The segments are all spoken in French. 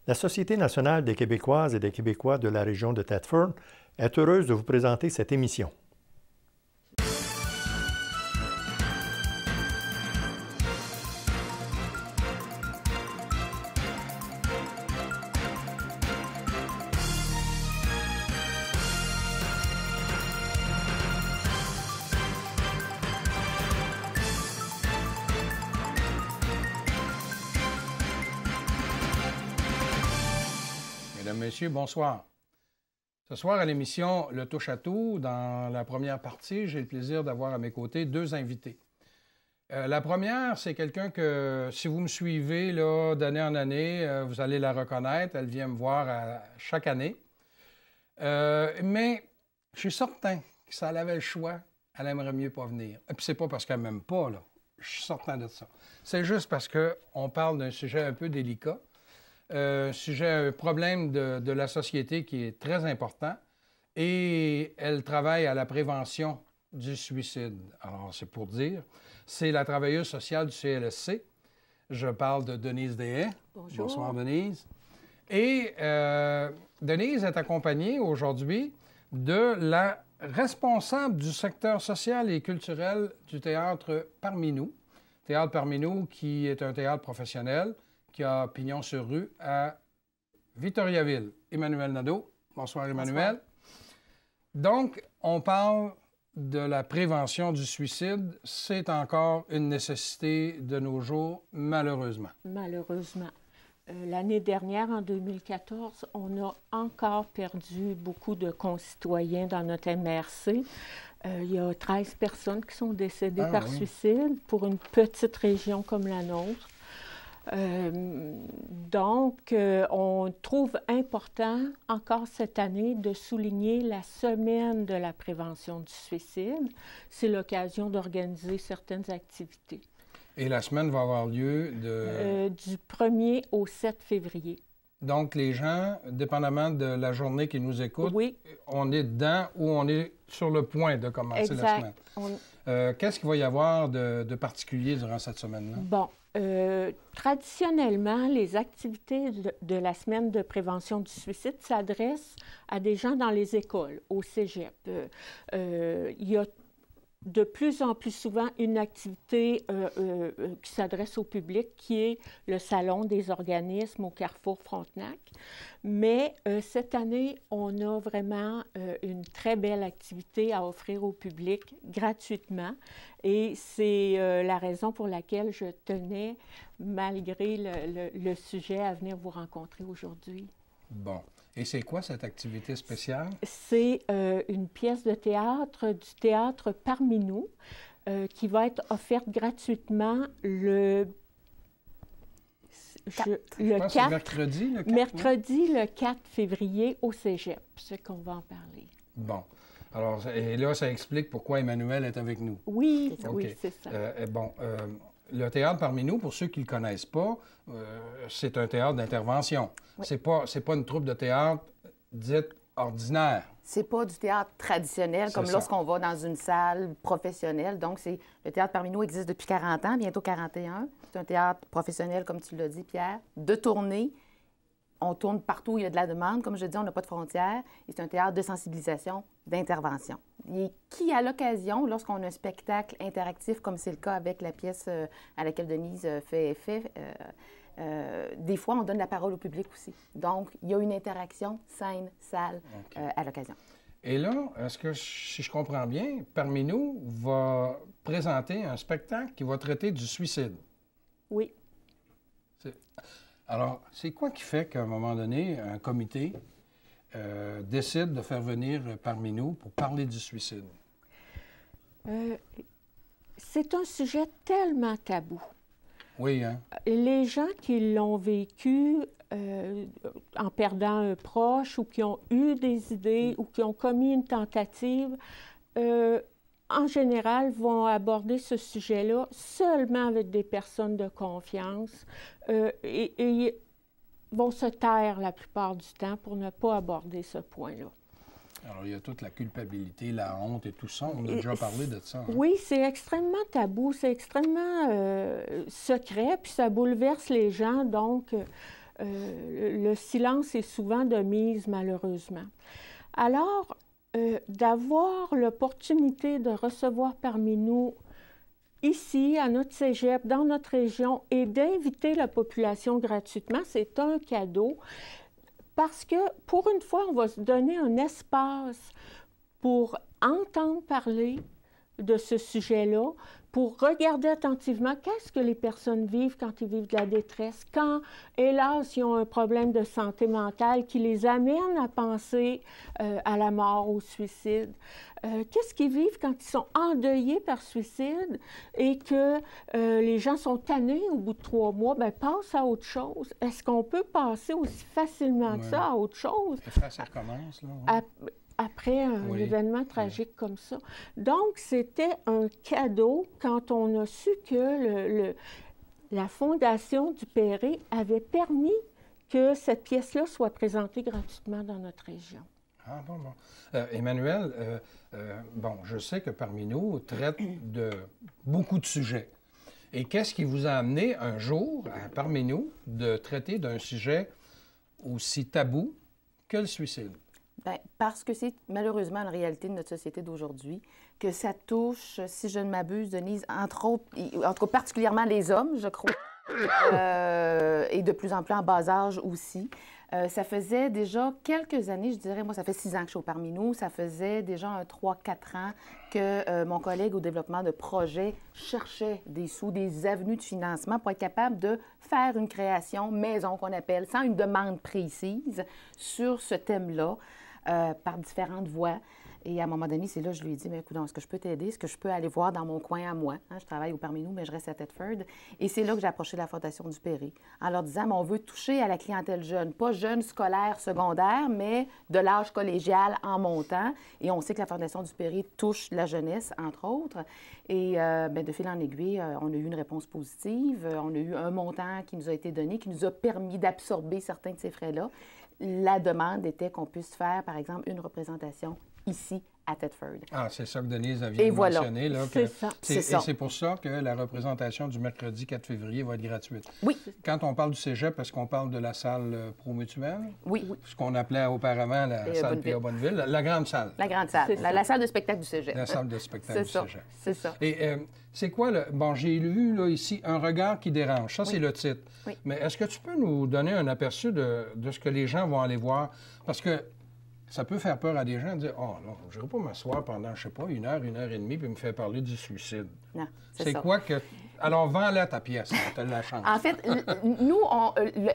La Société nationale des Québécoises et des Québécois de la région de Thetford est heureuse de vous présenter cette émission. Mesdames, Messieurs, bonsoir. Ce soir, à l'émission Le Touche-à-tout, dans la première partie, j'ai le plaisir d'avoir à mes côtés deux invités. La première, c'est quelqu'un que, si vous me suivez d'année en année, vous allez la reconnaître. Elle vient me voir chaque année. Mais je suis certain que si elle avait le choix, elle aimerait mieux pas venir. Et puis c'est pas parce qu'elle m'aime pas, là. Je suis certain de ça. C'est juste parce qu'on parle d'un sujet un peu délicat. Un problème de la société qui est très important et elle travaille à la prévention du suicide. Alors, c'est pour dire, c'est la travailleuse sociale du CLSC. Je parle de Denise Deshaies. Bonjour. Bonsoir, Denise. Et Denise est accompagnée aujourd'hui de la responsable du secteur social et culturel du Théâtre Parmi nous. Théâtre Parmi nous qui est un théâtre professionnel qui a pignon sur rue à Victoriaville. Emmanuel Nadeau. Bonsoir, Emmanuel. Bonsoir. Donc, on parle de la prévention du suicide. C'est encore une nécessité de nos jours, malheureusement. Malheureusement. L'année dernière, en 2014, on a encore perdu beaucoup de concitoyens dans notre MRC. Il y a 13 personnes qui sont décédées par suicide pour une petite région comme la nôtre. Donc, on trouve important, encore cette année, de souligner la semaine de la prévention du suicide. C'est l'occasion d'organiser certaines activités. Et la semaine va avoir lieu du 1er au 7 février. Donc, les gens, dépendamment de la journée qui nous écoutent, oui. On est dedans ou on est sur le point de commencer la semaine. Qu'est-ce qu'il va y avoir de particulier durant cette semaine-là? Bon. Traditionnellement, les activités de la semaine de prévention du suicide s'adressent à des gens dans les écoles, au cégep. Il y a de plus en plus souvent une activité qui s'adresse au public, qui est le Salon des organismes au Carrefour Frontenac. Mais cette année, on a vraiment une très belle activité à offrir au public gratuitement. Et c'est la raison pour laquelle je tenais, malgré le sujet, à venir vous rencontrer aujourd'hui. Bon. Et c'est quoi cette activité spéciale? C'est une pièce de théâtre du Théâtre Parmi nous qui va être offerte gratuitement le 4. Mercredi, le 4 février au Cégep. C'est qu'on va en parler. Bon. Alors, et là, ça explique pourquoi Emmanuel est avec nous. Oui, okay. Oui, c'est ça. Le Théâtre Parmi nous, pour ceux qui ne le connaissent pas, c'est un théâtre d'intervention. Oui. C'est pas une troupe de théâtre dite ordinaire. C'est pas du théâtre traditionnel, comme lorsqu'on va dans une salle professionnelle. Donc, le Théâtre Parmi nous existe depuis 40 ans, bientôt 41. C'est un théâtre professionnel, comme tu l'as dit, Pierre, de tournée. On tourne partout où il y a de la demande. Comme je dis, on n'a pas de frontières. Et c'est un théâtre de sensibilisation, d'intervention. Et qui, à l'occasion, lorsqu'on a un spectacle interactif, comme c'est le cas avec la pièce à laquelle Denise fait effet, des fois, on donne la parole au public aussi. Donc, il y a une interaction scène-salle à l'occasion. Et là, est-ce que, si je comprends bien, Parmi nous va présenter un spectacle qui va traiter du suicide? Oui. Alors, c'est quoi qui fait qu'à un moment donné, un comité décide de faire venir Parmi nous pour parler du suicide? C'est un sujet tellement tabou. Oui, hein? Les gens qui l'ont vécu en perdant un proche ou qui ont eu des idées ou qui ont commis une tentative, en général, vont aborder ce sujet-là seulement avec des personnes de confiance et vont se taire la plupart du temps pour ne pas aborder ce point-là. Alors, il y a toute la culpabilité, la honte et tout ça. On a déjà parlé de ça. Hein? Oui, c'est extrêmement tabou, c'est extrêmement secret, puis ça bouleverse les gens. Donc, le silence est souvent de mise, malheureusement. Alors, d'avoir l'opportunité de recevoir parmi nous, ici, à notre cégep, dans notre région, et d'inviter la population gratuitement, c'est un cadeau. Parce que, pour une fois, on va se donner un espace pour entendre parler de ce sujet-là, pour regarder attentivement qu'est-ce que les personnes vivent quand ils vivent de la détresse, quand, hélas, ils ont un problème de santé mentale qui les amène à penser à la mort, au suicide. Qu'est-ce qu'ils vivent quand ils sont endeuillés par suicide et que les gens sont tannés au bout de 3 mois? Bien, passe à autre chose. Est-ce qu'on peut passer aussi facilement que ça à autre chose? Ça recommence, là. Après un événement tragique comme ça. Donc, c'était un cadeau quand on a su que la Fondation du Perré avait permis que cette pièce-là soit présentée gratuitement dans notre région. Ah, bon. Emmanuel, bon, je sais que parmi nous, on traite de beaucoup de sujets. Et qu'est-ce qui vous a amené un jour, parmi nous, de traiter d'un sujet aussi tabou que le suicide? Bien, parce que c'est malheureusement la réalité de notre société d'aujourd'hui, que ça touche, si je ne m'abuse, Denise, entre autres particulièrement les hommes, je crois, et de plus en plus en bas âge aussi. Ça faisait déjà quelques années, je dirais, moi, ça fait 6 ans que je suis au Parmi nous, ça faisait déjà 3-4 ans que mon collègue au développement de projets cherchait des sous, des avenues de financement pour être capable de faire une création maison qu'on appelle, sans une demande précise, sur ce thème-là, par différentes voies. Et à un moment donné, c'est là que je lui ai dit, mais écoute, est-ce que je peux t'aider? Est-ce que je peux aller voir dans mon coin à moi? Hein, je travaille au Parmi nous, mais je reste à Thetford. Et c'est là que j'ai approché la Fondation du Perré, en leur disant, mais on veut toucher à la clientèle jeune, pas jeune scolaire, secondaire, mais de l'âge collégial en montant. Et on sait que la Fondation du Perré touche la jeunesse, entre autres. Et bien, de fil en aiguille, on a eu une réponse positive. On a eu un montant qui nous a été donné, qui nous a permis d'absorber certains de ces frais-là. La demande était qu'on puisse faire, par exemple, une représentation ici, à Thetford. Ah, c'est ça que Denise vient de mentionner. Là, c'est ça. Et c'est pour ça que la représentation du mercredi 4 février va être gratuite. Oui. Quand on parle du cégep, est-ce qu'on parle de la salle Promutuelle? Oui. Ce qu'on appelait auparavant la salle P.A. Bonneville, la grande salle. La grande salle, la salle de spectacle du cégep. La salle de spectacle du cégep. C'est ça. Et c'est quoi le... Bon, j'ai lu là, ici « Un regard qui dérange ». Ça, c'est le titre. Oui. Mais est-ce que tu peux nous donner un aperçu de ce que les gens vont aller voir? Parce que ça peut faire peur à des gens de dire « Oh non, je n'irai pas m'asseoir pendant, je ne sais pas, 1 heure, 1 heure et demie, puis me faire parler du suicide. » Non, c'est quoi que... Alors, vends-la ta pièce, tu as la chance. En fait, nous,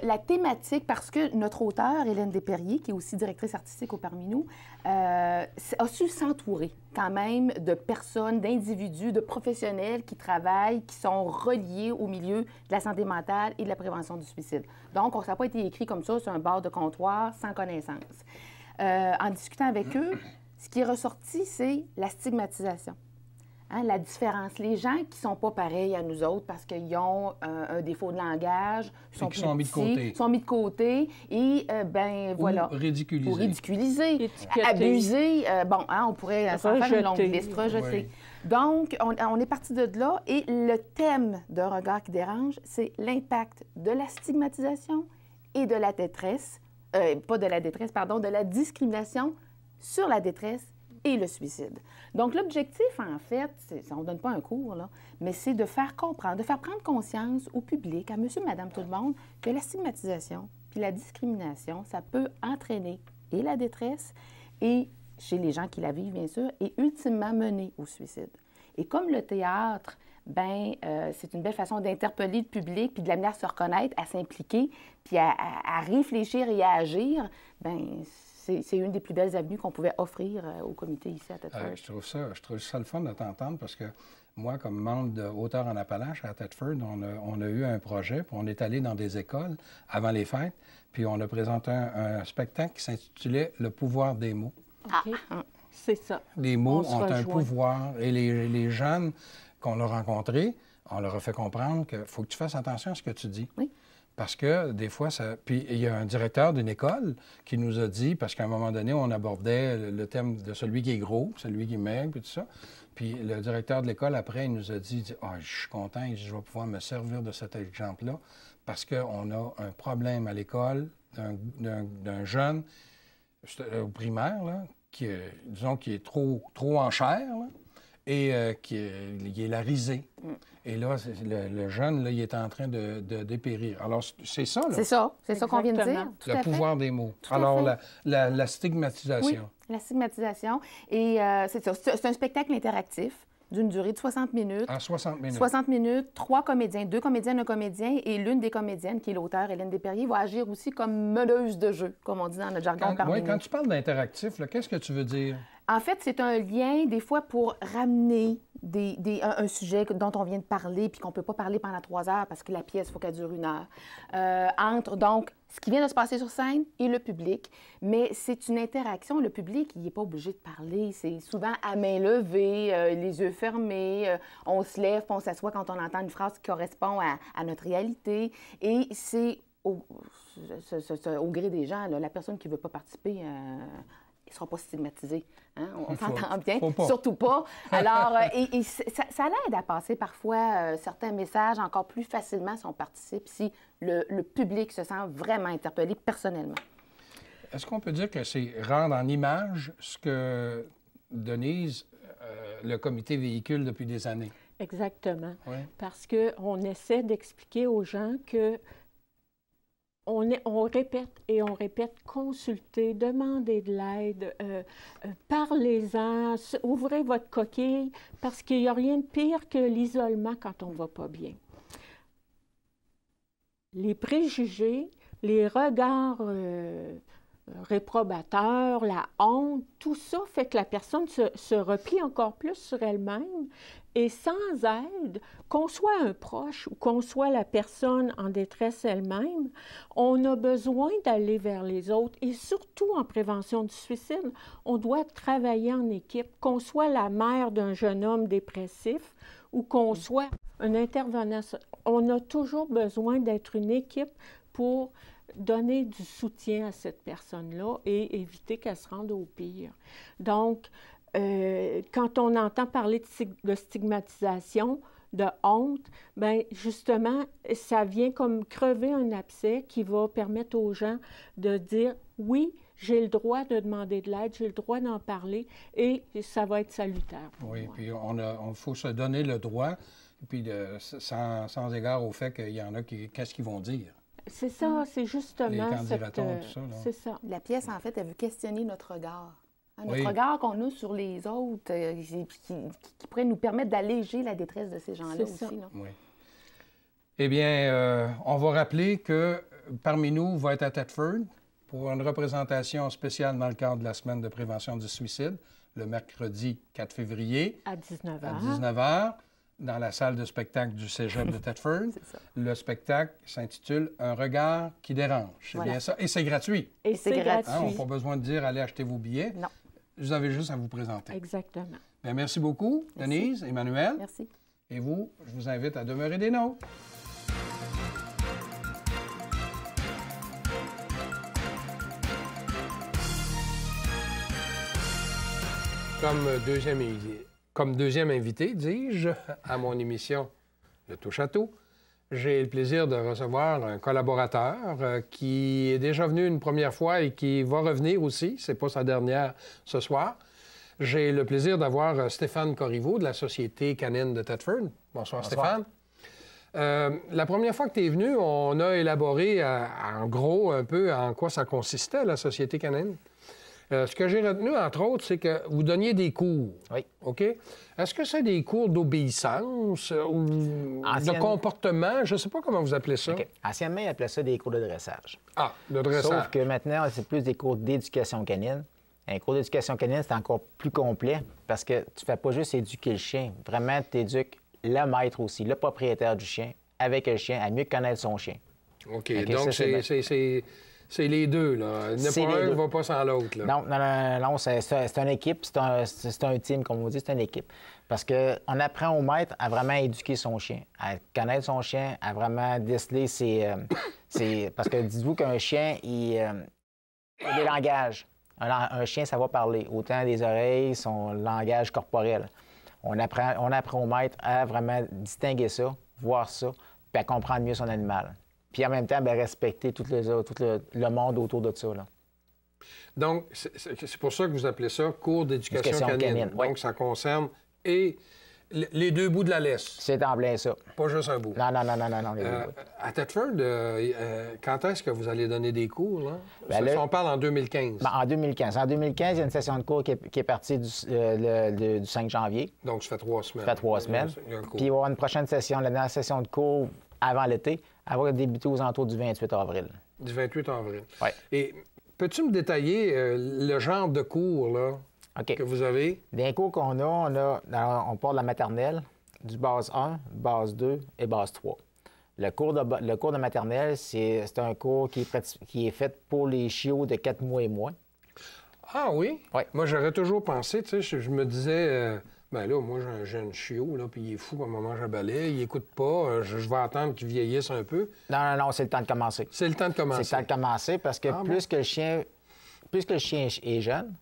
la thématique, parce que notre auteure, Hélène Desperriers, qui est aussi directrice artistique au Parmi nous, a su s'entourer quand même de personnes, d'individus, de professionnels qui travaillent, qui sont reliés au milieu de la santé mentale et de la prévention du suicide. Donc, ça n'a pas été écrit comme ça sur un bord de comptoir sans connaissance. En discutant avec eux, ce qui est ressorti, c'est la stigmatisation. Hein, la différence. Les gens qui ne sont pas pareils à nous autres parce qu'ils ont un défaut de langage, sont mis de côté et, ben voilà. Ou ridiculisés. Ou ridiculisés, abusés. Bon, hein, on pourrait s'en faire une longue liste, rejetés. Oui. Donc, on est parti de là et le thème d'un regard qui dérange, c'est l'impact de la stigmatisation et de la détresse, pas de la détresse, pardon, de la discrimination sur la détresse et le suicide. Donc, l'objectif, en fait, on ne donne pas un cours, là, mais c'est de faire comprendre, de faire prendre conscience au public, à monsieur, madame, tout le monde, que la stigmatisation puis la discrimination, ça peut entraîner et la détresse, et chez les gens qui la vivent, bien sûr, et ultimement mener au suicide. Et comme le théâtre, bien, c'est une belle façon d'interpeller le public puis de l'amener à se reconnaître, à s'impliquer, puis à réfléchir et à agir, bien, c'est une des plus belles avenues qu'on pouvait offrir au comité ici à Thetford. Je trouve ça le fun de t'entendre parce que moi, comme membre d'Auteurs en Appalaches à Thetford, on a eu un projet, puis on est allé dans des écoles avant les fêtes, puis on a présenté un spectacle qui s'intitulait « Le pouvoir des mots ». OK. C'est ça. Les mots ont un pouvoir et les jeunes qu'on a rencontrés, on leur a fait comprendre qu'il faut que tu fasses attention à ce que tu dis. Oui. Parce que des fois, ça... Puis il y a un directeur d'une école qui nous a dit, parce qu'à un moment donné, on abordait le thème de celui qui est gros, celui qui est maigre, puis tout ça. Puis le directeur de l'école, après, il nous a dit « Ah, je suis content, je vais pouvoir me servir de cet exemple-là parce qu'on a un problème à l'école d'un jeune au primaire, là, disons, qui est trop en chair, là, et qui est la risée. Et là, le jeune, là, il est en train de dépérir. Alors, c'est ça, là. C'est ça qu'on vient de dire. Le pouvoir des mots. Alors, la stigmatisation. Oui, la stigmatisation. Et c'est ça. C'est un spectacle interactif d'une durée de 60 minutes. 60 minutes. 60 minutes, 3 comédiens, 2 comédiennes, un comédien, et l'une des comédiennes, qui est l'auteur, Hélène Desperriers, va agir aussi comme meneuse de jeu, comme on dit dans notre jargon parmi nous. Quand tu parles d'interactif, qu'est-ce que tu veux dire? En fait, c'est un lien, des fois, pour ramener un sujet dont on vient de parler, puis qu'on ne peut pas parler pendant 3 heures parce que la pièce, il faut qu'elle dure 1 heure. Entre, donc, ce qui vient de se passer sur scène et le public. Mais c'est une interaction. Le public, il n'est pas obligé de parler. C'est souvent à main levée, les yeux fermés. On se lève, puis on s'assoit quand on entend une phrase qui correspond à notre réalité. Et c'est au gré des gens. Là, la personne qui ne veut pas participer... il ne sera pas stigmatisé. Hein? On s'entend bien, surtout pas. Alors, ça l'aide à passer parfois certains messages encore plus facilement si on participe, si le public se sent vraiment interpellé personnellement. Est-ce qu'on peut dire que c'est rendre en image ce que Denise, le comité véhicule depuis des années? Exactement. Oui. Parce qu'on essaie d'expliquer aux gens que on répète et on répète, consultez, demandez de l'aide, parlez-en, ouvrez votre coquille, parce qu'il n'y a rien de pire que l'isolement quand on ne va pas bien. Les préjugés, les regards réprobateurs, la honte, tout ça fait que la personne se replie encore plus sur elle-même. Et sans aide, qu'on soit un proche ou qu'on soit la personne en détresse elle-même, on a besoin d'aller vers les autres. Et surtout en prévention du suicide, on doit travailler en équipe, qu'on soit la mère d'un jeune homme dépressif ou qu'on soit un intervenant. On a toujours besoin d'être une équipe pour donner du soutien à cette personne-là et éviter qu'elle se rende au pire. Donc, quand on entend parler de stigmatisation, de honte, bien, justement, ça vient comme crever un abcès qui va permettre aux gens de dire « oui, j'ai le droit de demander de l'aide, j'ai le droit d'en parler et ça va être salutaire. » Oui, puis on faut se donner le droit, puis sans égard au fait qu'il y en a qu'est-ce qu'ils vont dire. C'est ça, c'est justement les candidatons, tout ça. C'est ça. La pièce, en fait, elle veut questionner notre regard. Notre oui. regard qu'on a sur les autres, qui pourrait nous permettre d'alléger la détresse de ces gens-là aussi. Là. Oui. Eh bien, on va rappeler que parmi nous va être à Thetford pour une représentation spéciale dans le cadre de la semaine de prévention du suicide, le mercredi 4 février. À 19h. À 19h, dans la salle de spectacle du Cégep de Thetford. Le spectacle s'intitule « Un regard qui dérange ». C'est bien ça. Et c'est gratuit. Et c'est gratuit. On n'a pas besoin de dire « Allez acheter vos billets ». Non. Vous avez juste à vous présenter. Exactement. Bien, merci beaucoup, Denise, Emmanuel. Merci. Et vous, je vous invite à demeurer des nôtres. Comme deuxième invité, dis-je, à mon émission Le Touche à tout, j'ai le plaisir de recevoir un collaborateur qui est déjà venu une première fois et qui va revenir aussi. C'est pas sa dernière ce soir. J'ai le plaisir d'avoir Stéphane Corriveau de la Société canine de Thetford. Bonsoir, Stéphane. La première fois que tu es venu, on a élaboré en gros un peu en quoi ça consistait, la Société canine. Ce que j'ai retenu, entre autres, c'est que vous donniez des cours. Oui. OK? Est-ce que c'est des cours d'obéissance ou de comportement? Je ne sais pas comment vous appelez ça. Okay. Anciennement, ils appelaient ça des cours de dressage. Ah, de dressage. Sauf que maintenant, c'est plus des cours d'éducation canine. Un cours d'éducation canine, c'est encore plus complet parce que tu ne fais pas juste éduquer le chien. Vraiment, tu éduques le maître aussi, le propriétaire du chien, avec le chien, à mieux connaître son chien. OK. Donc, c'est les deux, là. Il n'y a pas un qui ne va pas sans l'autre, là. Non, c'est une équipe, c'est un team, comme on dit, c'est une équipe. Parce qu'on apprend au maître à vraiment éduquer son chien, à connaître son chien, à vraiment déceler parce que dites-vous qu'un chien, il a des langages. Un chien, ça va parler, autant des oreilles, son langage corporel. On apprend au maître à vraiment distinguer ça, voir ça, puis à comprendre mieux son animal. Puis en même temps, bien, respecter tout le monde autour de ça. Là. Donc, c'est pour ça que vous appelez ça cours d'éducation canine. Oui. Donc, ça concerne et les deux bouts de la laisse. C'est en plein ça. Pas juste un bout. Non, les deux bouts. À Thetford, quand est-ce que vous allez donner des cours? Là? Ben là, on parle en 2015. Ben, en 2015. En 2015, il y a une session de cours qui est partie du 5 janvier. Donc, ça fait 3 semaines. Ça fait 3 semaines. Puis il va y avoir une prochaine session, la dernière session de cours avant l'été, elle va débuter aux alentours du 28 avril. Du 28 avril. Oui. Et peux-tu me détailler le genre de cours là, que vous avez? Des cours qu'on a, on part de la maternelle, du base 1, base 2 et base 3. Le cours de maternelle, c'est un cours qui est fait pour les chiots de 4 mois et moins. Ah oui? Oui. Moi, j'aurais toujours pensé, tu sais, je me disais, ben là, moi, j'ai un chiot, là, puis il est fou quand on mange à balai, il écoute pas, je vais attendre qu'il vieillisse un peu. Non, c'est le temps de commencer. C'est le temps de commencer. C'est le temps de commencer parce que plus que le chien est jeune,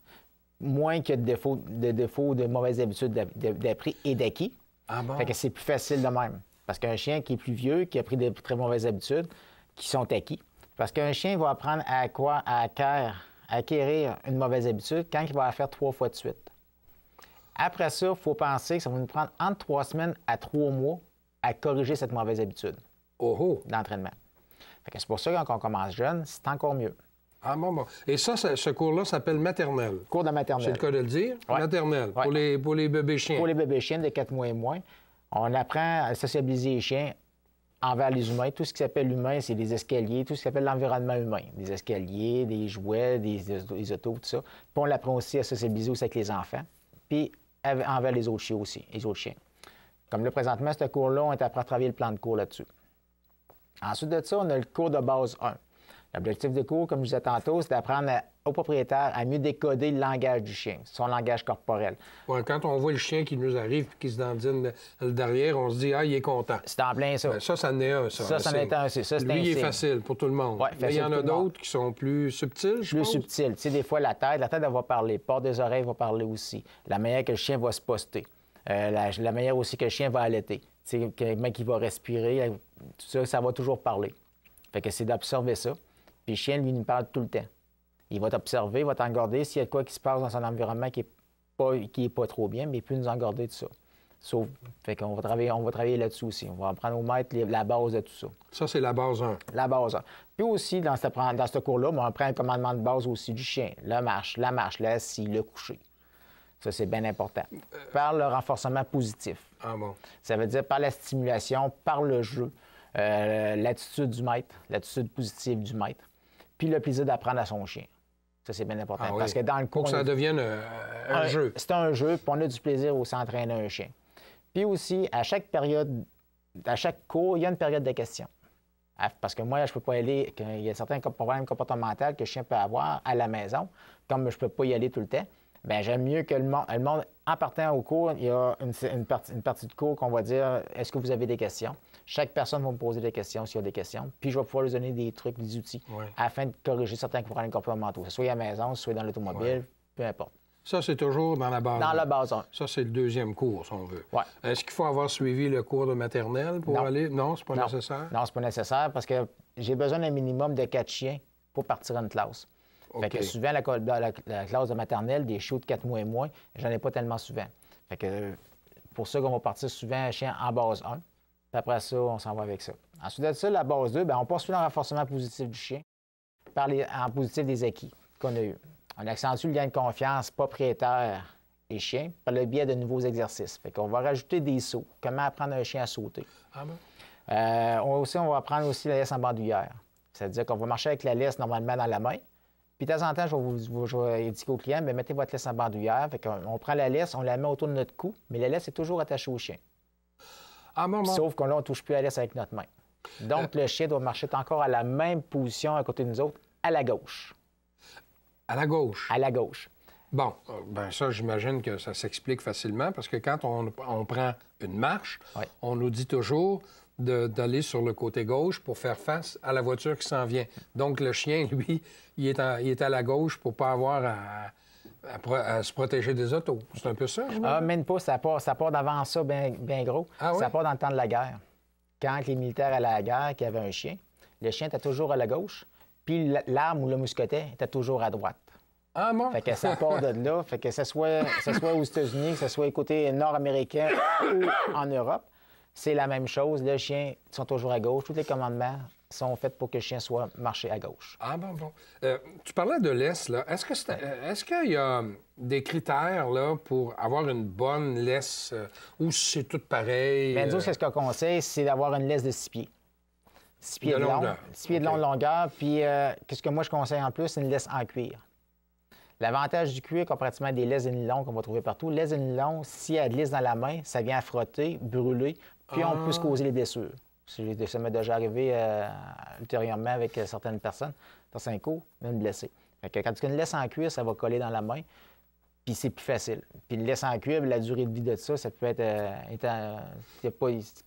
moins qu'il y a de défauts, de mauvaises habitudes d'appris et d'acquis. Ah bon? Fait que c'est plus facile de même. Parce qu'un chien qui est plus vieux, qui a pris de très mauvaises habitudes, qui sont acquis. Parce qu'un chien va apprendre à acquérir une mauvaise habitude quand il va la faire 3 fois de suite. Après ça, il faut penser que ça va nous prendre entre 3 semaines à 3 mois à corriger cette mauvaise habitude d'entraînement. Fait que c'est pour ça que quand on commence jeune, c'est encore mieux. Ah bon. Et ça, ce cours-là s'appelle maternelle. Cours de maternelle. C'est le cas de le dire? Ouais. Maternelle, ouais. Pour les bébés chiens. Pour les bébés chiens de 4 mois et moins. On apprend à sociabiliser les chiens envers les humains. Tout ce qui s'appelle humain, c'est des escaliers, tout ce qui s'appelle l'environnement humain. Des escaliers, des jouets, des autos, tout ça. Puis on apprend aussi à sociabiliser aussi avec les enfants. Puis envers les autres chiens aussi, les autres chiens. Comme là, présentement, ce cours-là, on est appris à travailler le plan de cours là-dessus. Ensuite de ça, on a le cours de base 1. L'objectif du cours, comme je disais tantôt, c'est d'apprendre au propriétaire à mieux décoder le langage du chien, son langage corporel. Ouais, quand on voit le chien qui nous arrive et qui se dandine derrière, on se dit « Ah, il est content ». C'est en plein ça. Ben, ça n'est un, ça. Ça n'est un, c'est ça. Lui, il est facile pour tout le monde. Ouais, mais il y en a d'autres qui sont plus subtils, je pense. Plus subtils. Tu sais, des fois, la tête, elle va parler. Le port des oreilles va parler aussi. La manière que le chien va se poster. La manière aussi que le chien va allaiter. Tu sais, comment il va respirer. Tout ça, ça va toujours parler. Fait que c'est d'observer ça. Puis le chien, lui, nous parle tout le temps. Il va t'observer, il va t'engarder. S'il y a de quoi qui se passe dans son environnement qui est pas trop bien, mais il peut nous engarder de ça. Sauf, fait qu'on va travailler là-dessus aussi. On va apprendre au maître la base de tout ça. Ça, c'est la base 1. La base 1. Puis aussi, dans ce cours-là, on apprend un commandement de base aussi du chien. La marche, l'assis, le coucher. Ça, c'est bien important. Par le renforcement positif. Ah bon. Ça veut dire par la stimulation, par le jeu, l'attitude du maître, l'attitude positive du maître, puis le plaisir d'apprendre à son chien. Ça, c'est bien important. Ah oui. Parce que dans le cours... Faut que ça devienne un jeu. C'est un jeu, puis on a du plaisir aussi à entraîner un chien. Puis aussi, à chaque cours, il y a une période de questions. Parce que moi, je ne peux pas aller... Il y a certains problèmes comportementaux que le chien peut avoir à la maison. Comme je ne peux pas y aller tout le temps, bien, j'aime mieux que le monde... En partant au cours, il y a une partie de cours qu'on va dire « Est-ce que vous avez des questions? » Chaque personne va me poser des questions s'il y a des questions. Puis je vais pouvoir lui donner des trucs, des outils, afin de corriger certains problèmes comportementaux. Que ce soit à la maison, soit dans l'automobile, peu importe. Ça, c'est toujours dans la base 1. Dans la base 1. Ça, c'est le deuxième cours, si on veut. Ouais. Est-ce qu'il faut avoir suivi le cours de maternelle pour aller? Non, c'est pas nécessaire? Non, c'est pas nécessaire parce que j'ai besoin d'un minimum de 4 chiens pour partir à une classe. Okay. Fait que souvent, la classe de maternelle, des chiots de 4 mois et moins, j'en ai pas tellement souvent. Fait que pour ça qu'on va partir souvent un chien en base 1. Puis après ça, on s'en va avec ça. Ensuite de ça, la base 2, bien, on poursuit le renforcement positif du chien en positif des acquis qu'on a eu. On accentue le lien de confiance propriétaire et chien par le biais de nouveaux exercices. Fait qu'on va rajouter des sauts. Comment apprendre un chien à sauter. Ah bon? On va apprendre aussi la laisse en bandoulière. C'est-à-dire qu'on va marcher avec la laisse normalement dans la main. Puis de temps en temps, je vais indiquer au client, bien, mettez votre laisse en bandoulière. Fait qu'on prend la laisse, on la met autour de notre cou, mais la laisse est toujours attachée au chien. Ah bon, bon. Sauf que là, on ne touche plus à la laisse avec notre main. Donc, le chien doit marcher encore à la même position à côté de nous autres, à la gauche. À la gauche? À la gauche. Bon, bien ça, j'imagine que ça s'explique facilement parce que quand on prend une marche, on nous dit toujours d'aller sur le côté gauche pour faire face à la voiture qui s'en vient. Donc, le chien, lui, il est à la gauche pour ne pas avoir à se protéger des autos. C'est un peu ça, je Ah, même pas. Ça part d'avant ça bien gros. Ah, oui? Ça part dans le temps de la guerre. Quand les militaires allaient à la guerre, qu'il y avait un chien, le chien était toujours à la gauche, puis l'arme ou le mousquetet était toujours à droite. Ah bon? Fait que ça part de là. Fait que ce soit aux États-Unis, que ce soit côté nord-américain ou en Europe, c'est la même chose. Les chiens sont toujours à gauche. Tous les commandements sont faits pour que le chien soit marché à gauche. Ah bon. Tu parlais de laisse, là. Est-ce qu'il y a des critères là, pour avoir une bonne laisse ou c'est tout pareil? Bien, nous, ce qu'on conseille, c'est d'avoir une laisse de 6 pieds. 6 pieds de long. 6 pieds de long de longueur. Puis, qu'est-ce que moi, je conseille en plus, c'est une laisse en cuir. L'avantage du cuir, comparativement à des laisses de nylon qu'on va trouver partout, laisse de nylon, s'il y a de l'isse dans la main, ça vient à frotter, brûler, puis on peut se causer les blessures. Ça m'est déjà arrivé ultérieurement avec certaines personnes, dans 5 coups, même blessé. Fait que quand tu as une laisse en cuir, ça va coller dans la main, puis c'est plus facile. Puis une laisse en cuir, la durée de vie de ça peut être,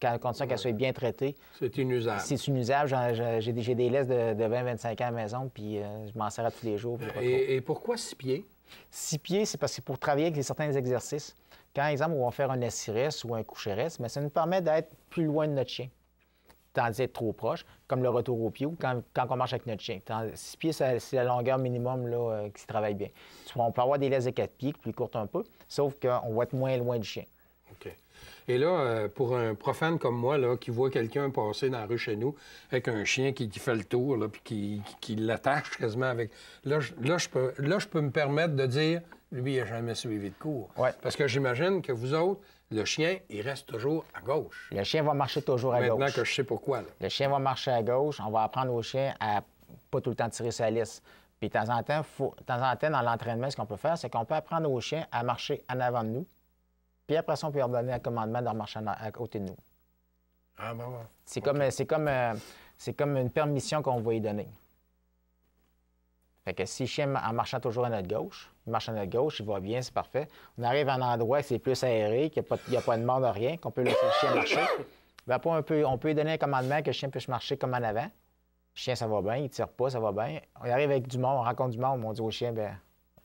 quand condition qu'elle soit bien traitée. C'est inusable. C'est inusable. J'ai des laisses de 20-25 ans à la maison, puis je m'en sers à tous les jours. Et pourquoi 6 pieds? 6 pieds, c'est parce que c'est pour travailler avec certains exercices. Quand, par exemple, on va faire un assiresse ou un coucheresse, mais ça nous permet d'être plus loin de notre chien. Tandis d'être trop proche, comme le retour au pied ou quand on marche avec notre chien. 6 pieds, c'est la longueur minimum là, qui travaille bien. On peut avoir des laisses de 4 pieds, plus courtes un peu, sauf qu'on va être moins loin du chien. OK. Et là, pour un profane comme moi, là, qui voit quelqu'un passer dans la rue chez nous avec un chien qui fait le tour, là, puis qui l'attache quasiment avec... Là, je peux me permettre de dire, lui, il n'a jamais suivi de cours. Ouais. Parce que j'imagine que vous autres, le chien, il reste toujours à gauche. Le chien va marcher toujours à gauche. Maintenant que je sais pourquoi. Là. Le chien va marcher à gauche. On va apprendre au chien à pas tout le temps tirer sa laisse. Puis de temps en temps, dans l'entraînement, ce qu'on peut faire, c'est qu'on peut apprendre au chien à marcher en avant de nous. Puis après ça, on peut leur donner un commandement de marcher à côté de nous. Ah bon. C'est comme une permission qu'on va lui donner. Fait que si le chien, en marchant toujours à notre gauche, il marche à notre gauche, il va bien, c'est parfait. On arrive à un endroit où c'est plus aéré, qu'il n'y a pas de mort de rien, qu'on peut laisser le chien marcher. Bien, on peut lui donner un commandement que le chien puisse marcher comme en avant. Le chien, ça va bien, il ne tire pas, ça va bien. On arrive avec du monde, on rencontre du monde, on dit au chien, bien,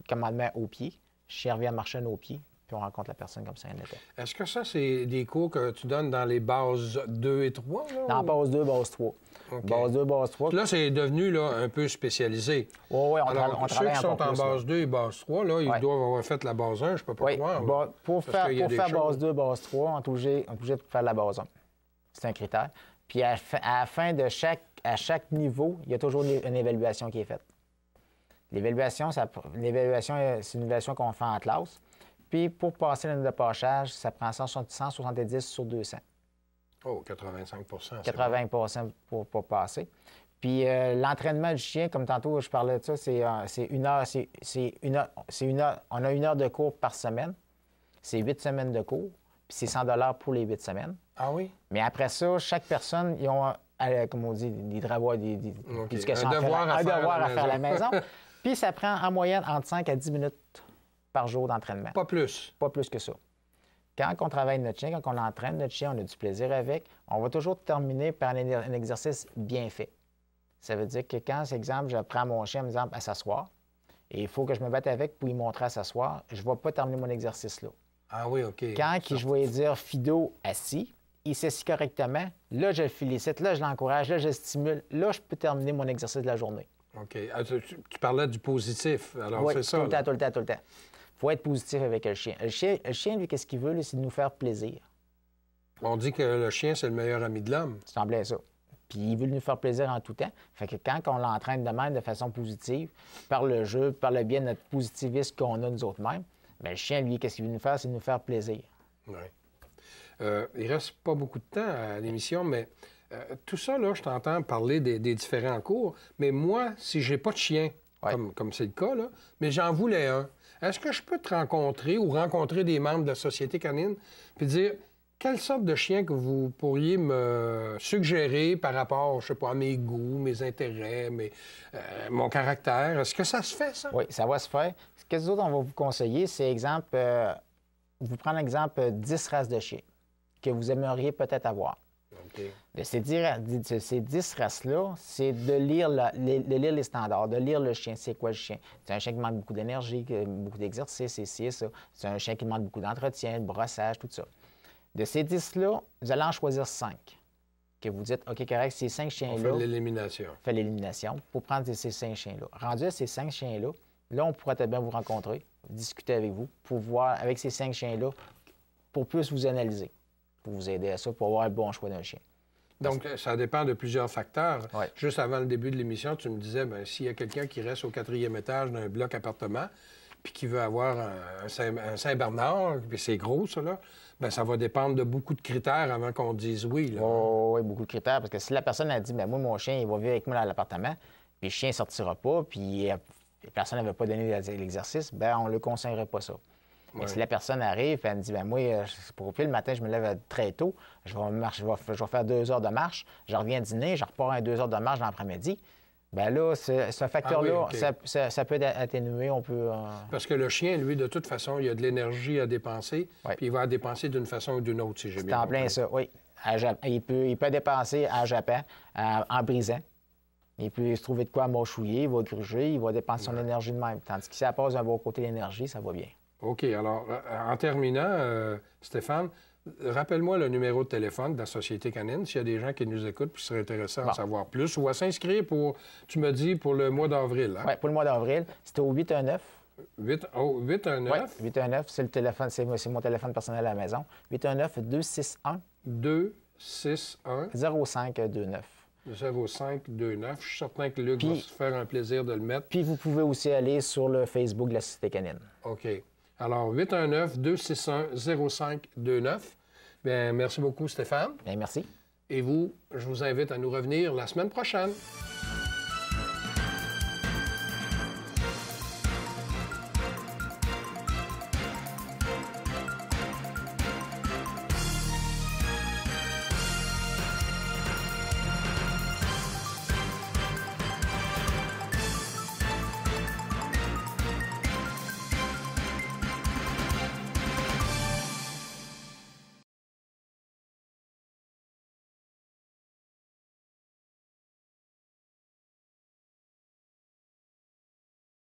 commandement au pied. Le chien revient à marcher à nos pieds, puis on rencontre la personne comme ça, rien n'était. Est-ce que ça, c'est des cours que tu donnes dans les bases 2 et 3? Là, dans base 2, base 3. Okay. Base 2, base 3. Là, c'est devenu là, un peu spécialisé. Oui, on Alors, travaille ceux qui sont en plus, base 2 et base 3, là, ils doivent avoir fait la base 1, je ne peux pas croire. Pour faire base 2, base 3, on est obligé de faire la base 1. C'est un critère. Puis à la fin de chaque niveau, il y a toujours une évaluation qui est faite. L'évaluation, c'est une évaluation qu'on fait en classe. Puis pour passer l'année de passage, ça prend 170 sur 200. Oh, 85 80 bon. pour passer. Puis l'entraînement du chien, comme tantôt je parlais de ça, c'est une heure. On a 1 heure de cours par semaine. C'est 8 semaines de cours. Puis c'est 100 $ pour les 8 semaines. Ah oui? Mais après ça, chaque personne, ils ont, comme on dit, des travaux, un devoir à faire à la maison. Puis ça prend en moyenne entre 5 à 10 minutes par jour d'entraînement. Pas plus? Pas plus que ça. Quand on travaille notre chien, quand on entraîne notre chien, on a du plaisir avec, on va toujours terminer par un exercice bien fait. Ça veut dire que quand, par exemple, je prends mon chien, par exemple, à s'asseoir, et il faut que je me batte avec pour lui montrer à s'asseoir, je ne vais pas terminer mon exercice là. Ah oui, OK. Quand je vais dire Fido assis, il s'assit correctement, là, je le félicite, là, je l'encourage, là, je le stimule, là, je peux terminer mon exercice de la journée. OK. Ah, tu parlais du positif, alors oui, c'est ça? Tout le temps. Il faut être positif avec le chien. Le chien, lui, qu'est-ce qu'il veut, c'est de nous faire plaisir. On dit que le chien, c'est le meilleur ami de l'homme. Ça semblait ça. Puis il veut nous faire plaisir en tout temps. Fait que quand on l'entraîne de même de façon positive, par le jeu, par le bien de notre positivisme qu'on a nous autres mêmes, bien, le chien, lui, qu'est-ce qu'il veut nous faire? C'est de nous faire plaisir. Oui. Il reste pas beaucoup de temps à l'émission, mais tout ça, là, je t'entends parler des différents cours, mais moi, si j'ai pas de chien, comme c'est le cas, là, mais j'en voulais un, est-ce que je peux te rencontrer ou rencontrer des membres de la Société canine puis dire quelle sorte de chien que vous pourriez me suggérer par rapport, je sais pas, à mes goûts, mes intérêts, mon caractère? Est-ce que ça se fait, ça? Oui, ça va se faire. Ce que nous autres, on va vous conseiller, c'est exemple, vous prendre l'exemple 10 races de chiens que vous aimeriez peut-être avoir. Okay. De ces 10 races-là, c'est de lire les standards, de lire le chien. C'est quoi le chien? C'est un chien qui demande beaucoup d'énergie, beaucoup d'exercice, c'est ci, ça. C'est un chien qui demande beaucoup d'entretien, de brossage, tout ça. De ces 10-là, vous allez en choisir 5. que vous dites, OK, correct, ces 5 chiens-là... On fait l'élimination. Fait l'élimination pour prendre ces 5 chiens-là. Rendu à ces 5 chiens-là, là, on pourrait très bien vous rencontrer, discuter avec vous, pour voir, avec ces 5 chiens-là, pour plus vous analyser, pour vous aider à ça, pour avoir le bon choix d'un chien. Donc, ça dépend de plusieurs facteurs. Ouais. Juste avant le début de l'émission, tu me disais, bien, s'il y a quelqu'un qui reste au 4e étage d'un bloc appartement, puis qui veut avoir un Saint-Bernard, puis c'est gros, ça, là, bien, ça va dépendre de beaucoup de critères avant qu'on dise oui. Là. Oh, oui, beaucoup de critères, parce que si la personne a dit, bien, moi, mon chien, il va vivre avec moi dans l'appartement, puis le chien ne sortira pas, puis la personne n'avait pas donné l'exercice, bien, on ne le conseillerait pas ça. Mais si la personne arrive et elle me dit, bien, moi, pour le matin, je me lève très tôt, je vais faire 2 heures de marche, je reviens dîner, je repars à 2 heures de marche dans l'après-midi, bien là, ce facteur-là, ça peut être atténué, on peut... Parce que le chien, lui, de toute façon, il a de l'énergie à dépenser, puis il va la dépenser d'une façon ou d'une autre, si j'ai bien compris. C'est en plein ça, oui. Il peut dépenser à Japon, en brisant. Il peut se trouver de quoi mâchouiller, il va gruger, il va dépenser son énergie de même. Tandis que si ça passe d'un bon côté l'énergie, ça va bien. OK. Alors, en terminant, Stéphane, rappelle-moi le numéro de téléphone de la Société canine, s'il y a des gens qui nous écoutent et qui seraient intéressés à en savoir plus ou à s'inscrire pour, tu me dis, pour le mois d'avril. Hein? Oui, pour le mois d'avril. C'était au 819. 819? Oui, 819, c'est le téléphone, c'est mon téléphone personnel à la maison. 819-261. 261. 0529. 0529. Je suis certain que Luc va se faire un plaisir de le mettre. Puis vous pouvez aussi aller sur le Facebook de la Société canine. OK. Alors, 819-261-0529. Bien, merci beaucoup, Stéphane. Bien, merci. Et vous, je vous invite à nous revenir la semaine prochaine.